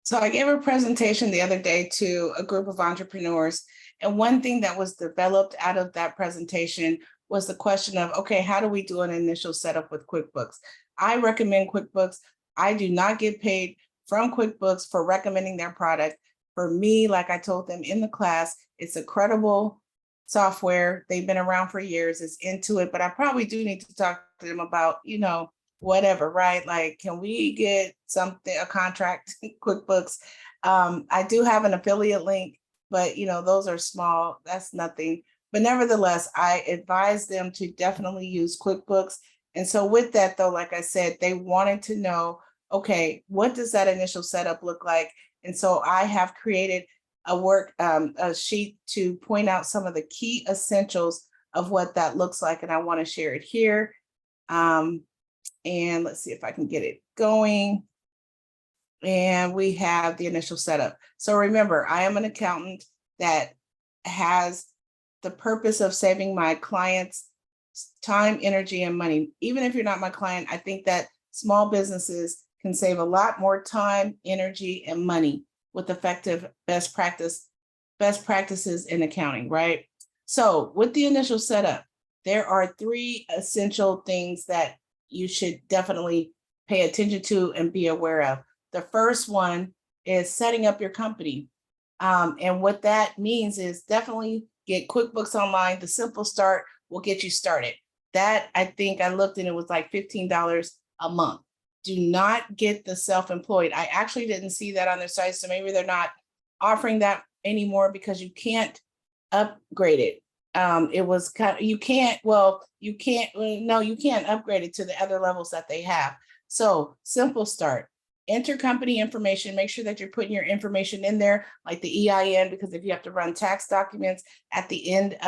So I gave a presentation the other day to a group of entrepreneurs. And one thing that was developed out of that presentation was the question of, okay, how do we do an initial setup with QuickBooks? I recommend QuickBooks. I do not get paid from QuickBooks for recommending their product. For me, like I told them in the class, it's a credible software. They've been around for years, it's into it, but I probably do need to talk to them about, whatever, right? Like, can we get something, a contract, QuickBooks? I do have an affiliate link, but those are small, that's nothing. But nevertheless, I advise them to definitely use QuickBooks. And so with that though, like I said, they wanted to know, okay, what does that initial setup look like? And so I have created a sheet to point out some of the key essentials of what that looks like. And I want to share it here. And let's see if I can get it going. And we have the initial setup. So remember, I am an accountant that has the purpose of saving my clients time, energy, and money. Even if you're not my client, I think that small businesses can save a lot more time, energy, and money with effective best practices in accounting, right? So with the initial setup, there are 3 essential things that you should definitely pay attention to and be aware of. The first one is setting up your company. And what that means is definitely get QuickBooks Online. The simple start will get you started. That, I think I looked and it was like $15 a month. Do not get the self-employed. I actually didn't see that on their site, so maybe they're not offering that anymore because you can't upgrade it. It was kind of, you can't upgrade it to the other levels that they have. So simple start, enter company information, make sure that you're putting your information in there, like the EIN, because if you have to run tax documents at the end,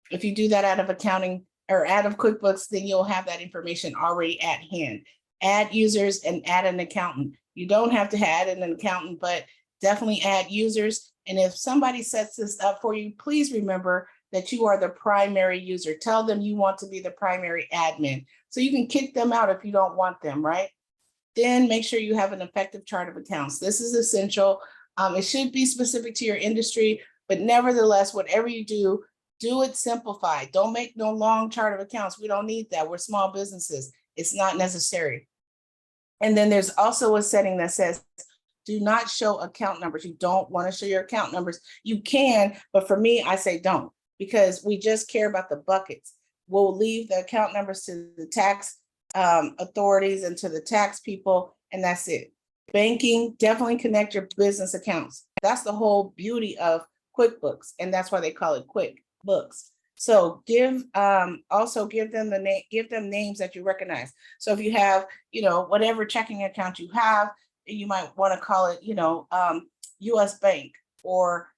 if you do that out of accounting or out of QuickBooks, then you'll have that information already at hand. Add users and add an accountant. You don't have to add an accountant, but definitely add users. And if somebody sets this up for you, please remember that you are the primary user. Tell them you want to be the primary admin. So you can kick them out if you don't want them, right? Then make sure you have an effective chart of accounts. This is essential. It should be specific to your industry, but nevertheless, whatever you do, do it simplified. Don't make no long chart of accounts. We don't need that. We're small businesses. It's not necessary. And then there's also a setting that says, do not show account numbers. You don't want to show your account numbers. You can, but for me, I say don't, because we just care about the buckets. We'll leave the account numbers to the tax authorities and to the tax people, and that's it. Banking, definitely connect your business accounts. That's the whole beauty of QuickBooks, and that's why they call it QuickBooks. So also give them names that you recognize. So if you have, whatever checking account you have, you might want to call it, US Bank or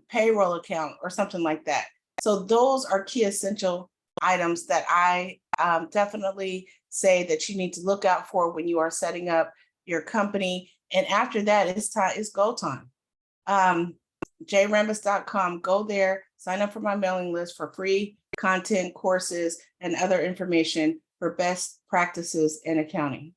payroll account or something like that. So those are key essential items that I definitely say that you need to look out for when you are setting up your company. And after that, it's go time. JRambus.com, go there, sign up for my mailing list for free content, courses, and other information for best practices in accounting.